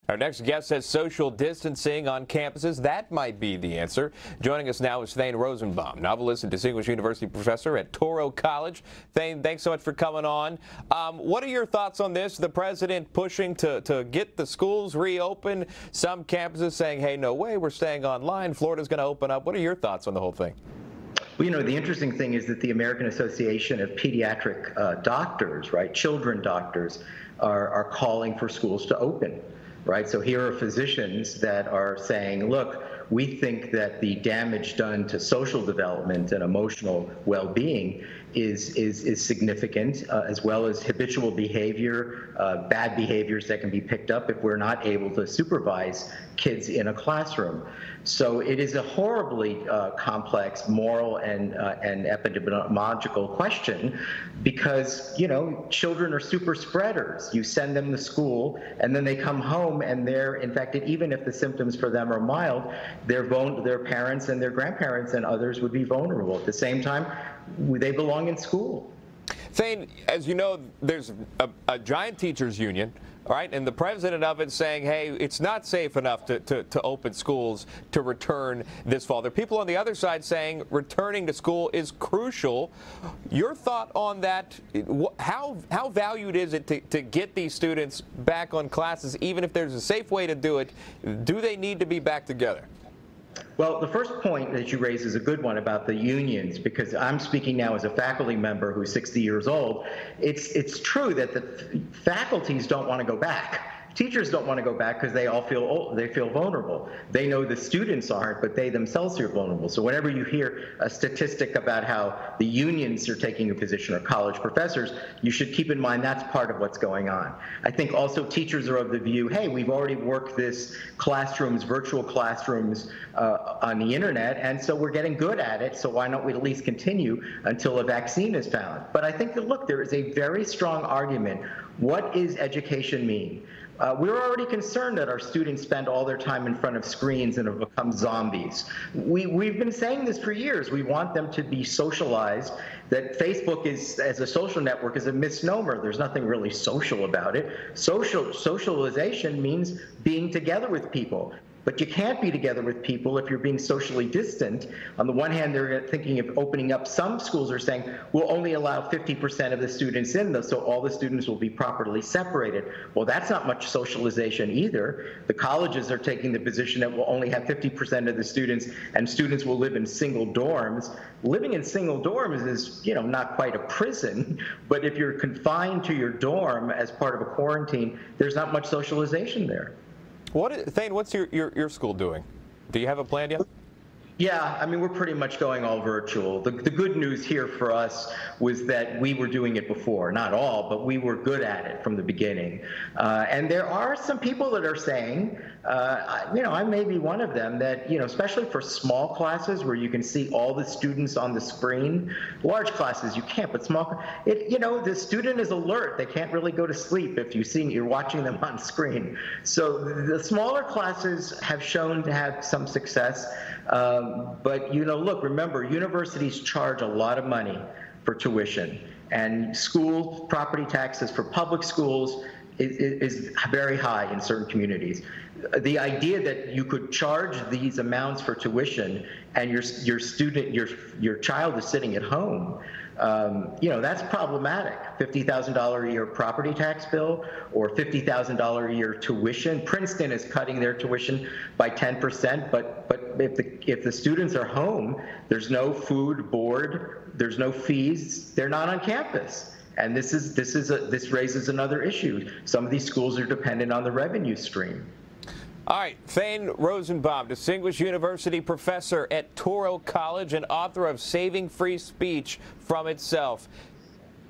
Our next guest says social distancing on campuses, that might be the answer. Joining us now is Thane Rosenbaum, novelist and distinguished university professor at Touro College. Thane, thanks so much for coming on. What are your thoughts on this? The president pushing to get the schools reopened, some campuses saying, hey, no way, we're staying online. Florida's going to open up. What are your thoughts on the whole thing? Well, the interesting thing is that the American Association of Pediatric Doctors, right, children doctors, are calling for schools to open. Right, so here are physicians that are saying, look, we think that the damage done to social development and emotional well-being is significant, as well as habitual behavior, bad behaviors that can be picked up if we're not able to supervise kids in a classroom. So it is a horribly complex moral and epidemiological question because, children are super spreaders. You send them to school and then they come home and they're infected, even if the symptoms for them are mild, their parents and their grandparents and others would be vulnerable. At the same time, they belong in school. Thane, as you know, there's a giant teachers union, right? And the president of it saying, hey, it's not safe enough to open schools to return this fall. There are people on the other side saying returning to school is crucial. Your thought on that, how valued is it to get these students back on classes, even if there's a safe way to do it? Do they need to be back together? Well, the first point that you raise is a good one about the unions, because I'm speaking now as a faculty member who's 60 years old. It's true that the faculties don't want to go back. Teachers don't want to go back because they all feel vulnerable. They know the students aren't, but they themselves are vulnerable. So whenever you hear a statistic about how the unions are taking a position, or college professors, you should keep in mind that's part of what's going on. I think also teachers are of the view, hey, we've already worked this virtual classrooms on the internet, and so we're getting good at it, so why don't we at least continue until a vaccine is found? But I think that, look, there is a very strong argument. What does education mean? We're already concerned that our students spend all their time in front of screens and have become zombies. We've been saying this for years. We want them to be socialized, that Facebook as a social network is a misnomer. There's nothing really social about it. Socialization means being together with people. But you can't be together with people if you're being socially distant. On the one hand, they're thinking of opening up. Some schools are saying, we'll only allow 50% of the students in, so all the students will be properly separated. Well, that's not much socialization either. The colleges are taking the position that we'll only have 50% of the students, and students will live in single dorms. Living in single dorms is, not quite a prison, but if you're confined to your dorm as part of a quarantine, there's not much socialization there. Thane, what's your school doing? Do you have a plan yet? Yeah, we're pretty much going all virtual. The good news here for us was that we were doing it before, not all, but we were good at it from the beginning. And there are some people that are saying, I may be one of them, that, especially for small classes where you can see all the students on the screen. Large classes, you can't, but small, the student is alert. They can't really go to sleep if you're watching them on screen. So the smaller classes have shown to have some success. But, look, remember, universities charge a lot of money for tuition, and school property taxes for public schools is very high in certain communities. The idea that you could charge these amounts for tuition and your child is sitting at home, that's problematic. $50,000 a year property tax bill or $50,000 a year tuition. Princeton is cutting their tuition by 10%, but if the students are home, there's no food, board, there's no fees, they're not on campus. And this raises another issue. Some of these schools are dependent on the revenue stream. All right, Thane Rosenbaum, distinguished university professor at Touro College and author of Saving Free Speech from Itself.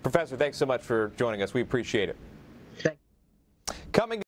Professor, thanks so much for joining us. We appreciate it. Thank you. Coming